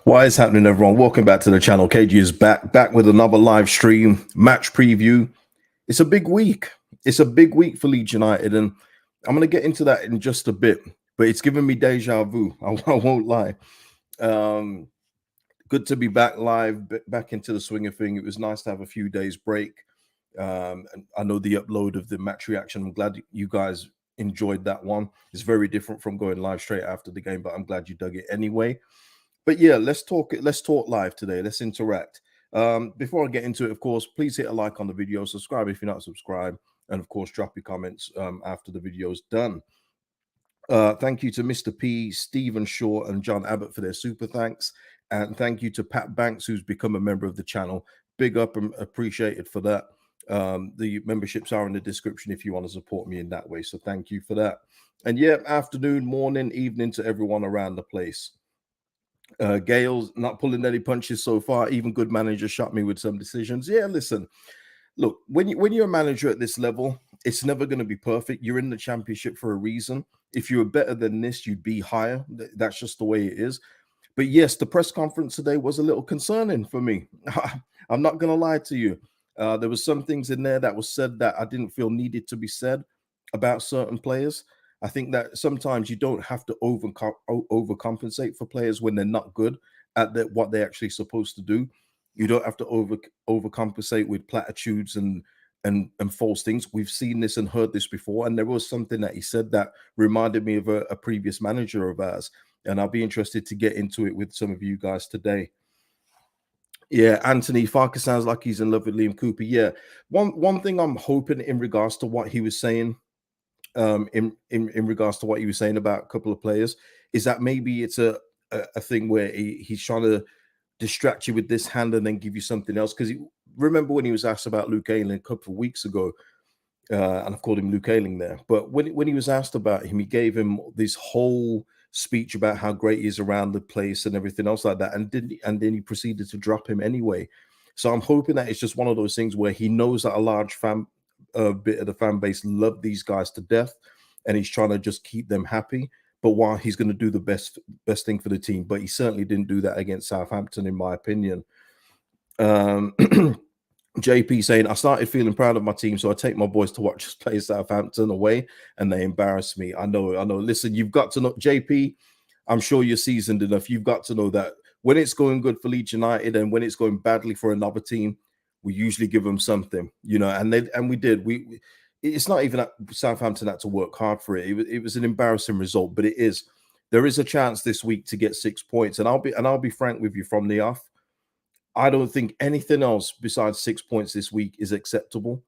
What is happening, everyone? Welcome back to the channel. KG is back with another live stream match preview. It's a big week. It's a big week for Leeds United, and I'm going to get into that in just a bit. But it's giving me deja vu. I won't lie. Good to be back live, back into the swing of thing. It was nice to have a few days break. And I know the upload of the match reaction. I'm glad you guys enjoyed that one. It's very different from going live straight after the game, but I'm glad you dug it anyway. But yeah, let's talk live today. Let's interact. Before I get into it, of course, please hit a like on the video, subscribe if you're not subscribed, and of course, drop your comments after the video's done. Thank you to Mr. P, Stephen Shaw, and John Abbott for their super thanks. And thank you to Pat Banks, who's become a member of the channel. Big up and appreciated for that. The memberships are in the description if you want to support me in that way. So thank you for that. And yeah, afternoon, morning, evening to everyone around the place. Gale's not pulling any punches so far. Even good managers shot me with some decisions. Yeah, listen, look, when you're a manager at this level, it's never going to be perfect. You're in the championship for a reason. If you were better than this, you'd be higher. That's just the way it is. But yes, the press conference today was a little concerning for me. I'm not going to lie to you. There was some things in there that was said that I didn't feel needed to be said about certain players. I think that sometimes you don't have to overcompensate for players when they're not good at what they're actually supposed to do. You don't have to overcompensate with platitudes and false things. We've seen this and heard this before, and there was something that he said that reminded me of a previous manager of ours, and I'll be interested to get into it with some of you guys today. Yeah, Anthony Farke sounds like he's in love with Liam Cooper. Yeah, one thing I'm hoping in regards to what he was saying, in regards to what he was saying about a couple of players, is that maybe it's a thing where he's trying to distract you with this hand and then give you something else. Because remember when he was asked about Luke Ayling a couple of weeks ago, and I've called him Luke Ayling there, but when he was asked about him, he gave him this whole speech about how great he is around the place and everything else like that, and then he proceeded to drop him anyway. So I'm hoping that it's just one of those things where he knows that a large bit of the fan base love these guys to death, and he's trying to just keep them happy. But while he's going to do the best thing for the team, but he certainly didn't do that against Southampton, in my opinion. JP saying, I started feeling proud of my team, so I take my boys to watch us play Southampton away, and they embarrass me. I know. Listen, you've got to know, JP, I'm sure you're seasoned enough. You've got to know that when it's going good for Leeds United and when it's going badly for another team, we usually give them something, and we did. It's not even that Southampton had to work hard for it. It was an embarrassing result, but there is a chance this week to get 6 points. And I'll be frank with you from the off. I don't think anything else besides 6 points this week is acceptable.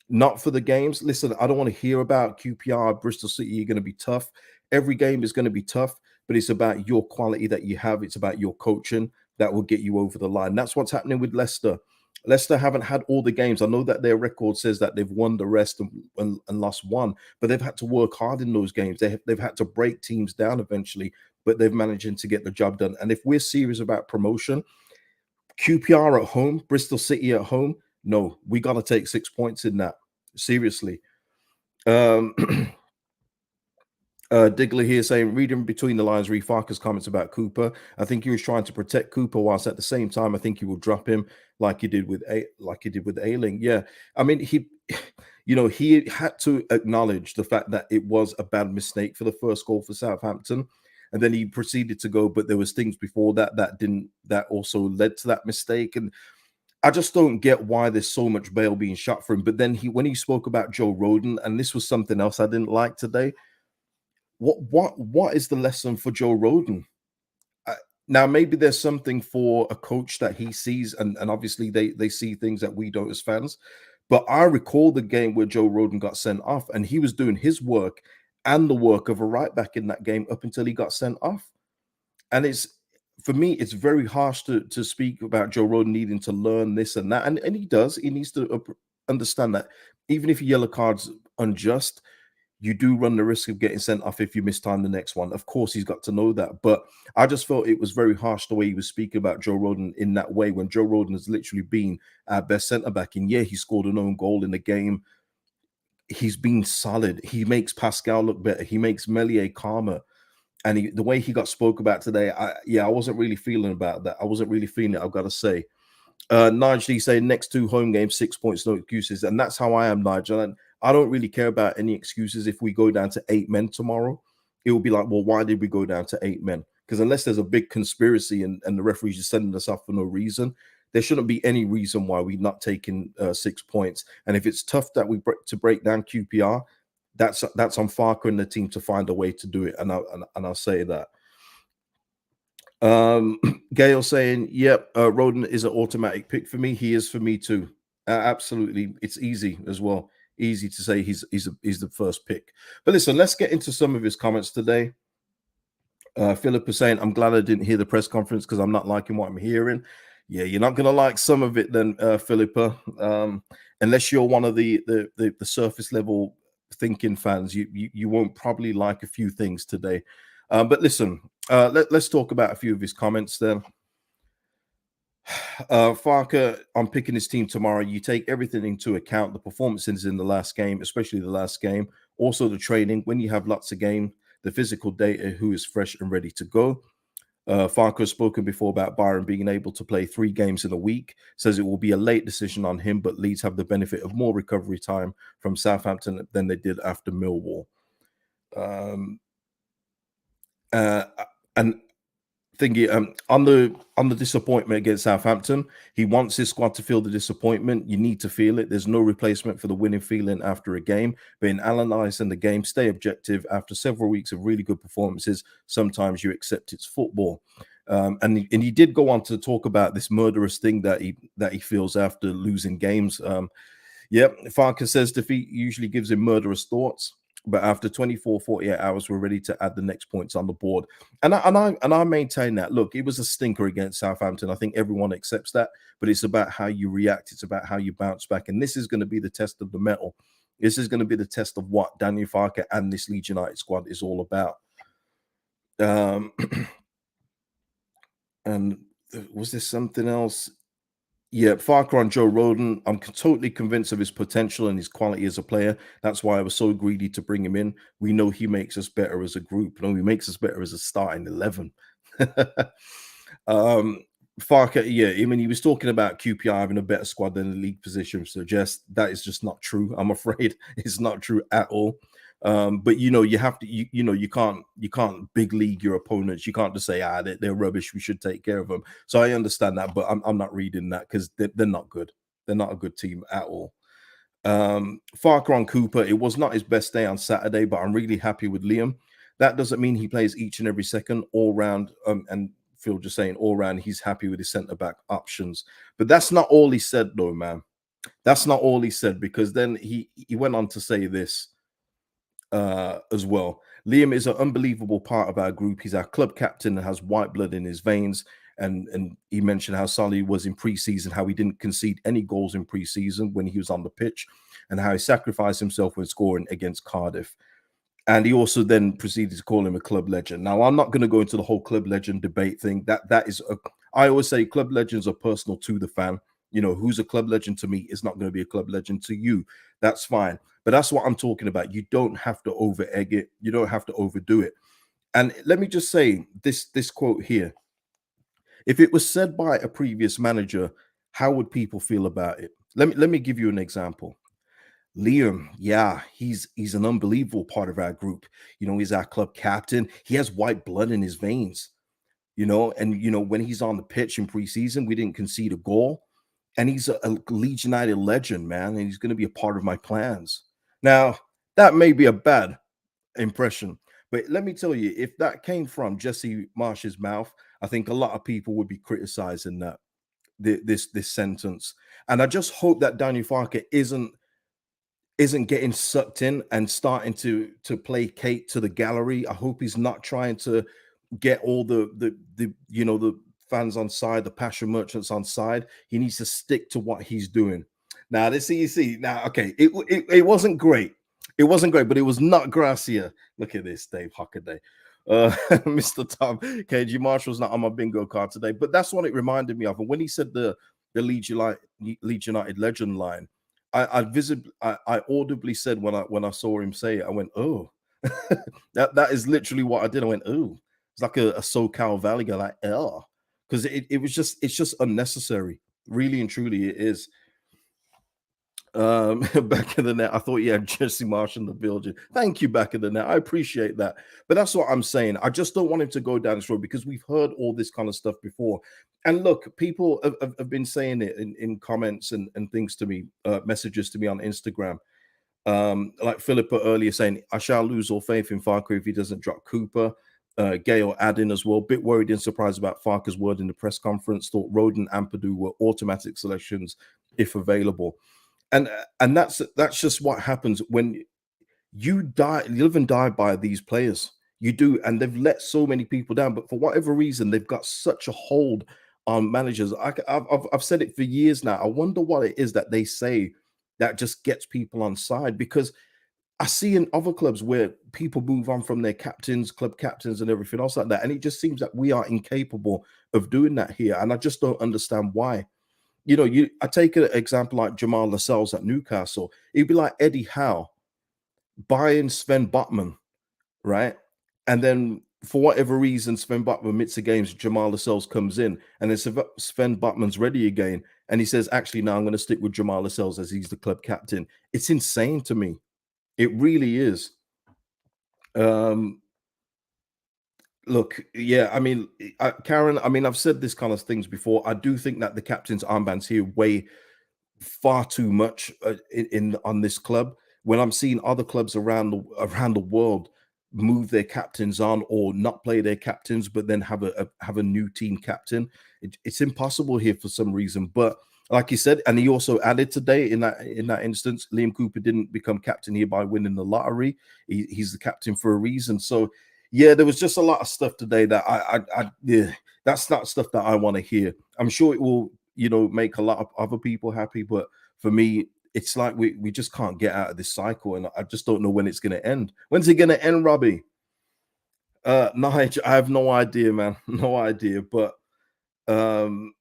Not for the games. Listen, I don't want to hear about QPR, Bristol City are going to be tough. Every game is going to be tough, but it's about your quality that you have. It's about your coaching that will get you over the line. That's what's happening with Leicester. Leicester haven't had all the games. I know that their record says that they've won the rest and lost one, but they've had to work hard in those games. They've had to break teams down eventually, but they've managed to get the job done. And if we're serious about promotion, QPR at home, Bristol City at home, no, we got to take 6 points in that. Seriously. Diggler here saying, reading between the lines, read Farke's comments about Cooper. I think he was trying to protect Cooper, whilst at the same time, I think he will drop him like he did with Ayling. Yeah, I mean, he had to acknowledge the fact that it was a bad mistake for the first goal for Southampton, and then he proceeded to go. But there was things before that also led to that mistake, and I just don't get why there's so much bail being shot for him. But then when he spoke about Joe Rodon, and this was something else I didn't like today. What is the lesson for Joe Rodon? Now, maybe there's something for a coach that he sees, and obviously they see things that we don't as fans. But I recall the game where Joe Rodon got sent off, and he was doing his work and the work of a right back in that game up until he got sent off. And for me, it's very harsh to speak about Joe Rodon needing to learn this and that, and he does. He needs to understand that even if your yellow card's unjust, you do run the risk of getting sent off if you miss time the next one. Of course, he's got to know that. But I just felt it was very harsh the way he was speaking about Joe Rodon in that way, when Joe Rodon has literally been our best centre-back. And yeah, he scored an own goal in the game. He's been solid. He makes Pascal look better. He makes Meslier calmer. And the way he got spoke about today, I wasn't really feeling about that. I wasn't really feeling it, I've got to say. Nigel saying next 2 home games, 6 points, no excuses. And that's how I am, Nigel. And I don't really care about any excuses. If we go down to 8 men tomorrow, it will be like, well, why did we go down to 8 men? Because unless there's a big conspiracy and the referees are sending us off for no reason, there shouldn't be any reason why we're not taking 6 points. And if it's tough that we break down QPR, that's on Farke and the team to find a way to do it. And I'll say that. Gail saying, yep, Roden is an automatic pick for me. He is for me too. Absolutely. It's easy as well. Easy to say he's the first pick. But listen, let's get into some of his comments today. Philip is saying, I'm glad I didn't hear the press conference because I'm not liking what I'm hearing. Yeah, you're not going to like some of it then, Philippa. Unless you're one of the surface level thinking fans, you won't probably like a few things today. But listen, let's talk about a few of his comments then. Farke, I'm picking his team tomorrow. You take everything into account, the performances in the last game, especially the last game, also the training, when you have lots of game, the physical data, who is fresh and ready to go. Farke has spoken before about Byron being able to play 3 games in a week, says it will be a late decision on him, but Leeds have the benefit of more recovery time from Southampton than they did after Millwall. And thingy on the disappointment against Southampton, he wants his squad to feel the disappointment. You need to feel it. There's no replacement for the winning feeling after a game. But in analysing the game, stay objective. After several weeks of really good performances, sometimes you accept it's football. And he did go on to talk about this murderous thing that he feels after losing games. Farke says defeat usually gives him murderous thoughts. But after 24, 48 hours, we're ready to add the next points on the board. And I maintain that. Look, it was a stinker against Southampton. I think everyone accepts that. But it's about how you react. It's about how you bounce back. And this is going to be the test of the mettle. This is going to be the test of what Daniel Farke and this Leeds United squad is all about. And was there something else? Yeah, Farke on Joe Roden. I'm totally convinced of his potential and his quality as a player. That's why I was so greedy to bring him in. We know he makes us better as a group. No, he makes us better as a starting 11. Farke, yeah, I mean, he was talking about QPR having a better squad than the league position. So that is just not true. I'm afraid it's not true at all. But you have to, you can't big league your opponents. You can't just say, they're rubbish, we should take care of them. So I understand that, but I'm not reading that because they're not good. They're not a good team at all. Farke on Cooper, it was not his best day on Saturday, but I'm really happy with Liam. That doesn't mean he plays each and every second all round. And Phil just saying all round, he's happy with his centre-back options. But that's not all he said, though, man. That's not all he said, because then he went on to say this as well. Liam is an unbelievable part of our group. He's our club captain and has white blood in his veins. And he mentioned how solid he was in pre-season, how he didn't concede any goals in pre-season when he was on the pitch, and how he sacrificed himself when scoring against Cardiff. And he also then proceeded to call him a club legend. Now, I'm not going to go into the whole club legend debate thing. I always say club legends are personal to the fan. Who's a club legend to me is not going to be a club legend to you. That's fine. But that's what I'm talking about. You don't have to over egg it. You don't have to overdo it. And let me just say this quote here. If it was said by a previous manager, how would people feel about it? Let me give you an example. Liam, yeah, he's an unbelievable part of our group. He's our club captain. He has white blood in his veins. And when he's on the pitch in preseason, we didn't concede a goal. And he's a Leeds United legend, man, and he's going to be a part of my plans. Now, that may be a bad impression, but let me tell you, if that came from Jesse Marsh's mouth, I think a lot of people would be criticizing that this sentence. And I just hope that Daniel Farke isn't getting sucked in and starting to placate to the gallery. I hope he's not trying to get all the fans on side, the passion merchants on side. He needs to stick to what he's doing. Now, okay, it wasn't great. It wasn't great, but it was not Gracia. Look at this, Dave Hockaday. Mr. Tom, KG Marshall's not on my bingo card today, but that's what it reminded me of. And when he said the Leeds United legend line, I audibly said when I saw him say it, I went, oh, That is literally what I did. I went, "Ooh." It's like a SoCal Valley guy, like, "Oh," because it's just unnecessary. Really and truly, it is. Back in the net, I thought you had Jesse Marsh in the building. Thank you, back in the net. I appreciate that. But that's what I'm saying. I just don't want him to go down this road because we've heard all this kind of stuff before. And look, people have been saying it in comments and things to me, messages to me on Instagram. Like Philippa earlier saying, I shall lose all faith in Farke if he doesn't drop Cooper. Gail adding as well, bit worried and surprised about Farke's word in the press conference. Thought Roden and Ampadu were automatic selections if available. And that's just what happens when you live and die by these players. You do, and they've let so many people down, but for whatever reason, they've got such a hold on managers. I've said it for years now. I wonder what it is that they say that just gets people on side, because I see in other clubs where people move on from their captains, club captains, and everything else like that, and it just seems that we are incapable of doing that here, and I just don't understand why. I take an example like Jamal Lascelles at Newcastle. It'd be like Eddie Howe buying Sven Botman, right? And then for whatever reason, Sven Botman midst the games, Jamal Lascelles comes in, and then Sven Botman's ready again, and he says, "Actually, now I'm going to stick with Jamal Lascelles as he's the club captain." It's insane to me. It really is. Um, Look, yeah, I mean, Karen, I mean, I've said this kind of things before. I do think that the captain's armbands here weigh far too much in on this club. When I'm seeing other clubs around the world move their captains on or not play their captains, but then have a new team captain, it's impossible here for some reason. But like you said, and he also added today in that instance, Liam Cooper didn't become captain here by winning the lottery. He's the captain for a reason. So yeah, there was just a lot of stuff today that yeah, that's not stuff that I want to hear. I'm sure it will, make a lot of other people happy, but for me, it's like we just can't get out of this cycle, and I just don't know when it's going to end. When's it going to end, Robbie? Nige, I have no idea, man, no idea. But um,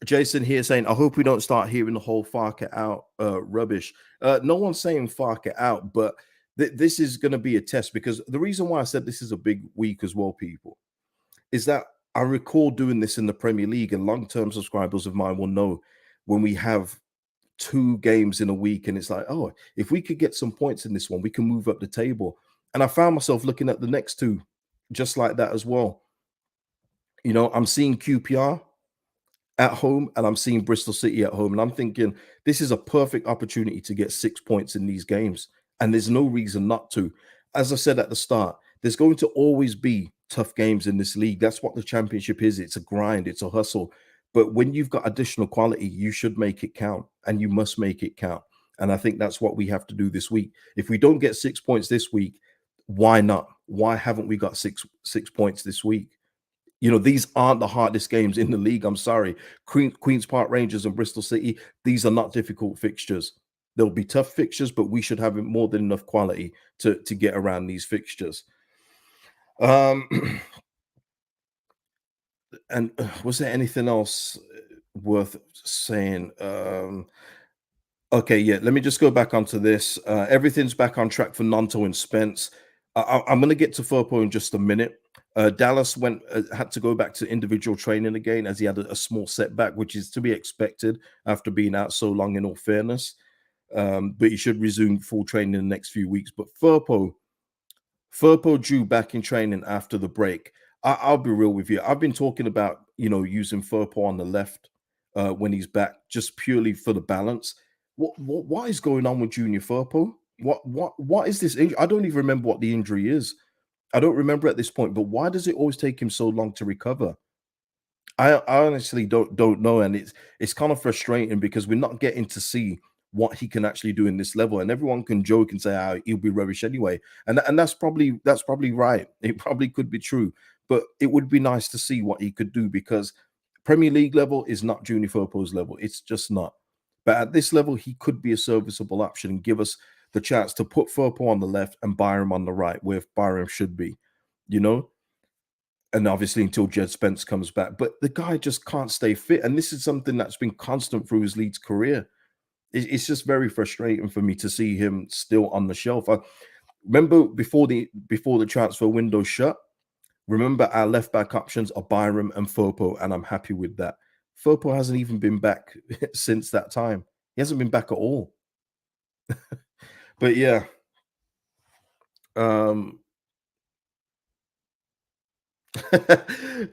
Jason here saying, I hope we don't start hearing the whole Farke out rubbish. No one's saying Farke out, but this is going to be a test, because the reason why I said this is a big week as well, people, is that I recall doing this in the Premier League, and long-term subscribers of mine will know when we have 2 games in a week, and it's like, oh, if we could get some points in this one, we can move up the table. And I found myself looking at the next 2 just like that as well. I'm seeing QPR at home, and I'm seeing Bristol City at home, and I'm thinking this is a perfect opportunity to get 6 points in these games, and there's no reason not to. As I said at the start, there's going to always be tough games in this league. That's what the championship is. It's a grind, it's a hustle. But when you've got additional quality, you should make it count, and you must make it count. And I think that's what we have to do this week. If we don't get 6 points this week, why not? Why haven't we got six points this week? These aren't the hardest games in the league. I'm sorry. Queen's Park Rangers and Bristol City, these are not difficult fixtures. There'll be tough fixtures, but we should have more than enough quality to get around these fixtures. And was there anything else worth saying? Okay, yeah, let me just go back onto this. Everything's back on track for Nanto and Spence. I'm going to get to Firpo in just a minute. Dallas had to go back to individual training again, as he had a small setback, which is to be expected after being out so long, in all fairness. But he should resume full training in the next few weeks. But Firpo due back in training after the break. I'll be real with you. I've been talking about using Firpo on the left when he's back, just purely for the balance. What is going on with Junior Firpo? What is this injury? I don't even remember what the injury is. I don't remember at this point, but why does it always take him so long to recover? I honestly don't know, and it's kind of frustrating because we're not getting to see what he can actually do in this level. And everyone can joke and say, "Oh, he'll be rubbish anyway," and that's probably right. It probably could be true, but it would be nice to see what he could do, because Premier League level is not Junior Firpo's level. It's just not. But at this level, he could be a serviceable option and give us the chance to put Firpo on the left and Byram on the right, where Byram should be, you know and obviously until Jed Spence comes back. But the guy just can't stay fit. And this is something that's been constant through his Leeds career. It's just very frustrating for me to see him still on the shelf. Remember before the transfer window shut, remember our left back options are Byram and Fopo, and I'm happy with that. Fopo hasn't even been back since that time. He hasn't been back at all. But yeah, um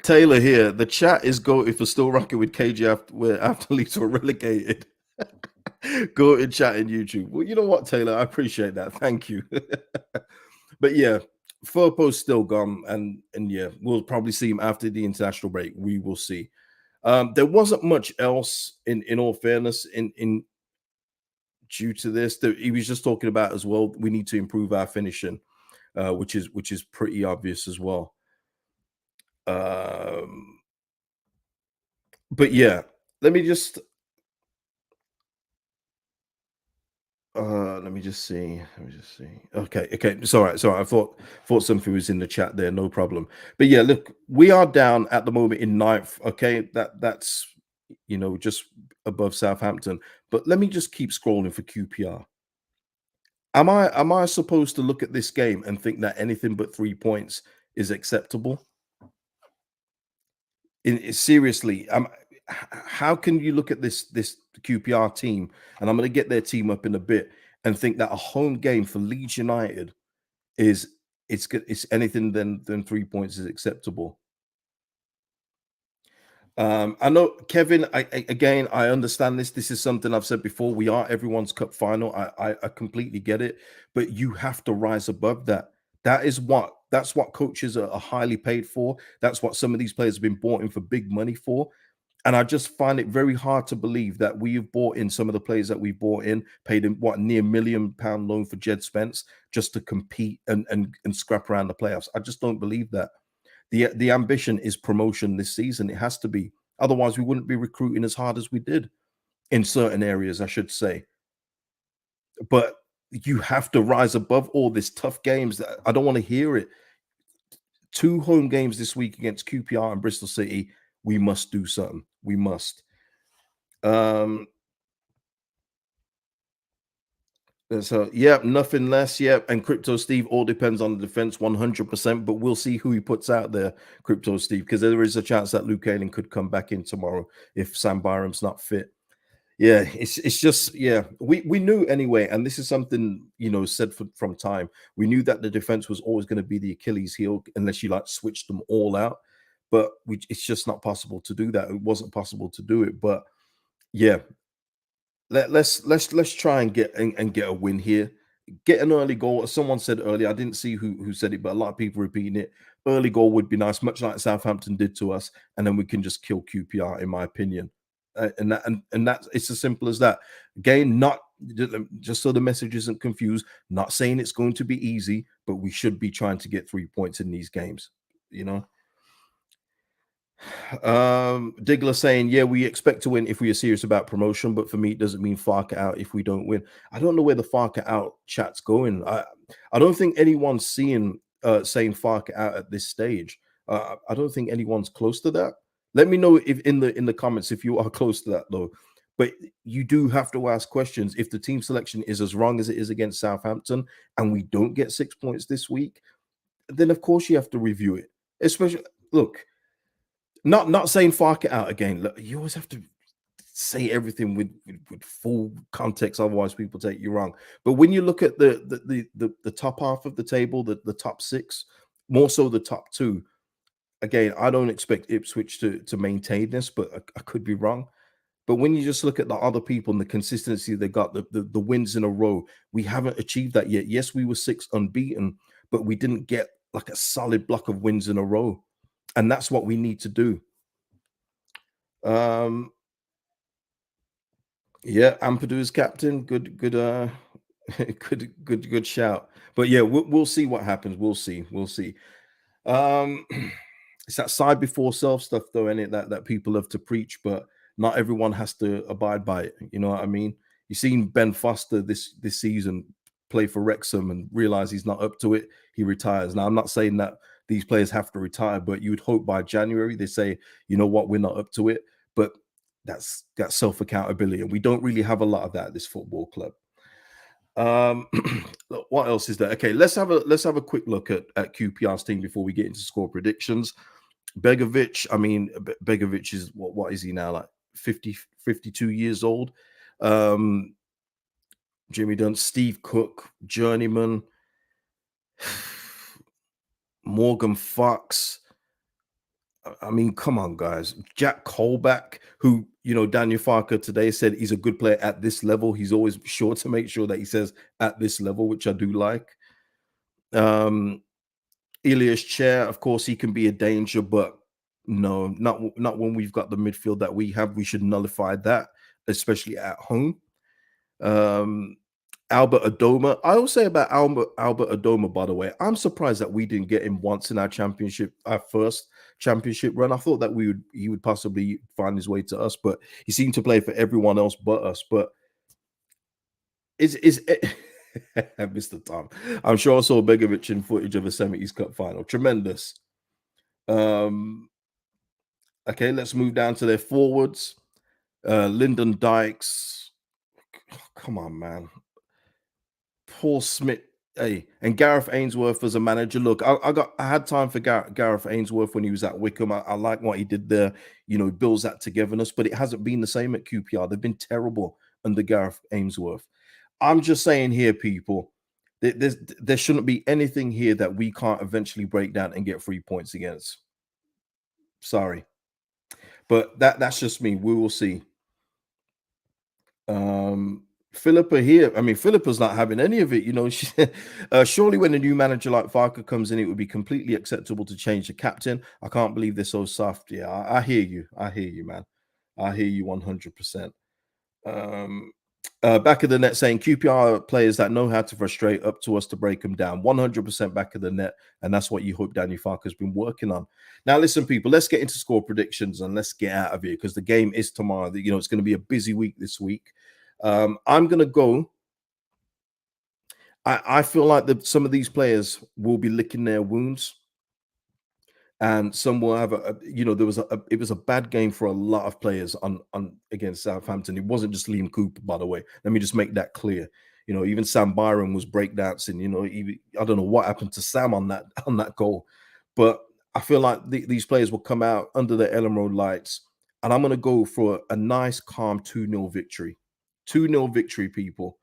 Taylor here. The chat is go if we're still rocking with KG after Leeds were relegated. Go and chat in YouTube. Well, you know what, Taylor? I appreciate that. Thank you. But yeah, Furpo's still gone, and yeah, we'll probably see him after the international break. We will see. There wasn't much else in all fairness in due to this that he was just talking about as well. We need to improve our finishing, which is pretty obvious as well. Um, but yeah, let me just let me just see. Let me just see. Okay, okay. It's all right. It's all right. I thought something was in the chat there. No problem. But yeah, look, we are down at the moment in ninth. Okay, that's just above Southampton. But let me just keep scrolling for QPR. Am I supposed to look at this game and think that anything but 3 points is acceptable? Seriously, how can you look at this QPR team, and I'm going to get their team up in a bit, and think that a home game for Leeds United is it's anything than 3 points is acceptable? I know Kevin. Again, I understand this. This is something I've said before. We are everyone's cup final. I completely get it, but you have to rise above that. That's what coaches are highly paid for. That's what some of these players have been bought in for big money for. And I just find it very hard to believe that we've bought in some of the players that we bought in, paid him what near £1 million loan for Jed Spence just to compete and scrap around the playoffs. I just don't believe that. The ambition is promotion this season. It has to be. Otherwise, we wouldn't be recruiting as hard as we did in certain areas, I should say. But you have to rise above all this tough games. I don't want to hear it. 2 home games this week against QPR and Bristol City. We must do something. We must. Um, so yeah, nothing less. Yeah, and Crypto Steve, all depends on the defense 100%, but we'll see who he puts out there, Crypto Steve, because there is a chance that Luke Ayling could come back in tomorrow if Sam Byram's not fit. Yeah, it's just yeah, we knew anyway, and this is something said from time. We knew that the defense was always going to be the Achilles heel unless you like switch them all out, but it's just not possible to do that. It wasn't possible to do it, but yeah, let's try and get a win here. Get an early goal. As someone said earlier, I didn't see who said it, but a lot of people repeating it. Early goal would be nice, much like Southampton did to us, and then we can just kill QPR, in my opinion. And that's it's as simple as that. Again, not just so the message isn't confused. Not saying it's going to be easy, but we should be trying to get 3 points in these games. You know. Diggler saying, yeah, we expect to win if we are serious about promotion, but for me, it doesn't mean Farke out if we don't win. I don't know where the Farke out chat's going. I don't think anyone's seeing saying Farke out at this stage. I don't think anyone's close to that. Let me know if in the comments if you are close to that though. But you do have to ask questions. If the team selection is as wrong as it is against Southampton, and we don't get 6 points this week, then of course you have to review it. Especially, look, not saying Farke out again. Look, you always have to say everything with full context, otherwise people take you wrong. But when you look at the top half of the table, the top six, more so the top two, again, I don't expect Ipswich to maintain this, but I could be wrong. But when you just look at the other people and the consistency they got, the wins in a row, we haven't achieved that yet. Yes, we were 6 unbeaten, but we didn't get like a solid block of wins in a row. And that's what we need to do. Um, yeah, Ampadu's captain. Good, good shout. But yeah, we'll see what happens. We'll see. Um, it's that side before self stuff, though, and it that people love to preach, but not everyone has to abide by it. You know what I mean? You've seen Ben Foster this season play for Wrexham and realize he's not up to it. He retires. Now, I'm not saying that these players have to retire, but you would hope by January they say, you know what, we're not up to it. But that's self accountability, and we don't really have a lot of that at this football club. Um, what else is there? Okay, let's have a quick look at QPR's team before we get into score predictions. Begovic, I mean, Begovic is what is he now, like 50, 52 years old? Um, Jimmy Dunn, Steve Cook, journeyman, Morgan Fox. I mean, come on, guys. Jack Colback, who, Daniel Farke today said he's a good player at this level. He's always sure to make sure that he says at this level, which I do like. Um, Elias Chair, of course, he can be a danger, but no, not when we've got the midfield that we have. We should nullify that, especially at home. Um, Albert Adoma. I will say about Albert Adoma, by the way, I'm surprised that we didn't get him once in our first championship run. I thought that he would possibly find his way to us, but he seemed to play for everyone else but us. But is Mr. Tom? I'm sure I saw Begovic in footage of a 70s Cup final. Tremendous. Um, okay, let's move down to their forwards. Lyndon Dykes. Come on, man. Paul Smith, hey, and Gareth Ainsworth as a manager. Look, I had time for Gareth Ainsworth when he was at Wickham. I like what he did there. Builds that togetherness, but it hasn't been the same at QPR. They've been terrible under Gareth Ainsworth. I'm just saying here, people, there shouldn't be anything here that we can't eventually break down and get 3 points against. Sorry, but that's just me. We will see. Philippa here. I mean, Philippa's not having any of it. Surely when a new manager like Farke comes in, it would be completely acceptable to change the captain. I can't believe they're so soft. Yeah, I hear you. I hear you, man. I hear you 100%. Back of the net saying QPR players that know how to frustrate, up to us to break them down. 100% back of the net, and that's what you hope Daniel Farke has been working on. Now, listen, people, let's get into score predictions and let's get out of here because the game is tomorrow. It's going to be a busy week this week. I'm going to go. I feel like some of these players will be licking their wounds, and some will have it was a bad game for a lot of players on against Southampton. It wasn't just Liam Cooper, by the way. Let me just make that clear. Even Sam Byron was breakdancing. I don't know what happened to Sam on that goal, but I feel like these players will come out under the Elland Road lights, and I'm going to go for a nice, calm 2-0 victory. 2-0 victory, people.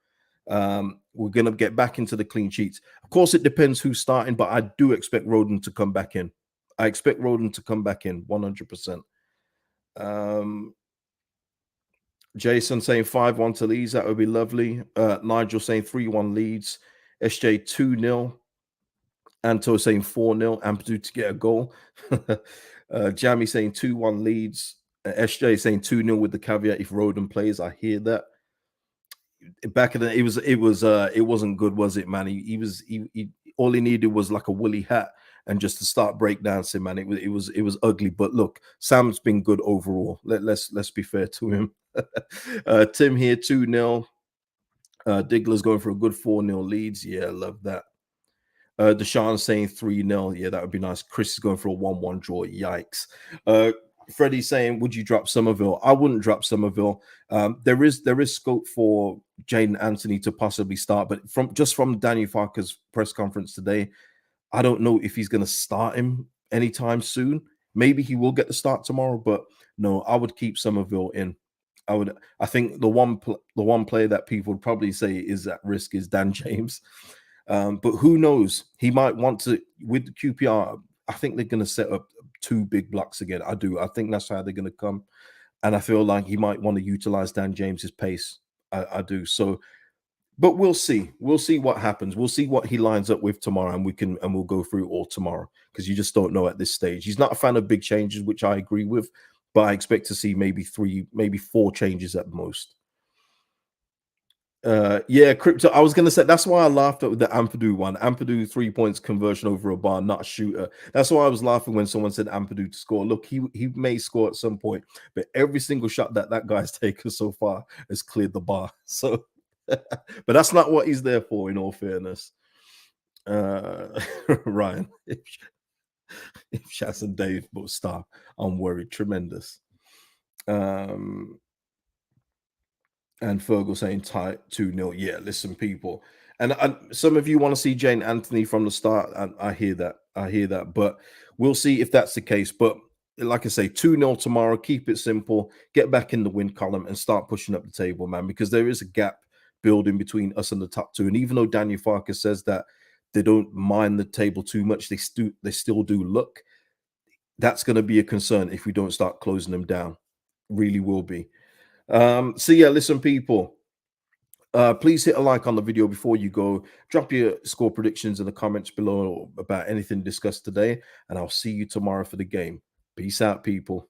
We're going to get back into the clean sheets. Of course, it depends who's starting, but I do expect Roden to come back in. I expect Roden to come back in 100%. Jason saying 5-1 to Leeds. That would be lovely. Nigel saying 3-1 Leeds. SJ 2-0. Anto saying 4-0. Ampadu to get a goal. Jamie saying 2-1 Leeds. SJ saying 2-0 with the caveat if Roden plays. I hear that. Back in the it wasn't good, was it, man? He all he needed was like a woolly hat and just to start breakdancing, man. It was ugly, but look, Sam's been good overall. Let's be fair to him. Tim here 2-0. Diggler's going for a good 4-0 Leeds. Yeah, I love that. Deshaun saying 3-0. Yeah, that would be nice. Chris is going for a 1-1 draw. Yikes. Freddie saying, would you drop Somerville? I wouldn't drop Somerville. There is scope for Jaden Anthony to possibly start, but from Daniel Farke's press conference today, I don't know if he's going to start him anytime soon. Maybe he will get the start tomorrow, but no, I would keep Somerville in. I think the one player that people would probably say is at risk is Dan James. But who knows? He might want to, with QPR, I think they're going to set up 2 big blocks again. I do. I think that's how they're going to come. And I feel like he might want to utilize Dan James's pace. I do. So, but we'll see. We'll see what happens. We'll see what he lines up with tomorrow, and we'll go through it all tomorrow because you just don't know at this stage. He's not a fan of big changes, which I agree with, but I expect to see maybe 3, maybe 4 changes at most. Yeah, crypto. I was gonna say that's why I laughed at the Ampadu one. Ampadu 3 points conversion over a bar, not a shooter. That's why I was laughing when someone said Ampadu to score. Look, he may score at some point, but every single shot that guy's taken so far has cleared the bar. So, but that's not what he's there for. In all fairness, Ryan, if Shaz and Dave both star, I'm worried. Tremendous. And Fergal saying tight 2-0. Yeah, listen, people. And some of you want to see Jane Anthony from the start. And I hear that. I hear that. But we'll see if that's the case. But like I say, 2-0 tomorrow. Keep it simple. Get back in the win column and start pushing up the table, man, because there is a gap building between us and the top two. And even though Daniel Farke says that they don't mind the table too much, they still do look. That's going to be a concern if we don't start closing them down. Really will be. So yeah, listen, people. Please hit a like on the video before you go. Drop your score predictions in the comments below about anything discussed today, and I'll see you tomorrow for the game. Peace out, people.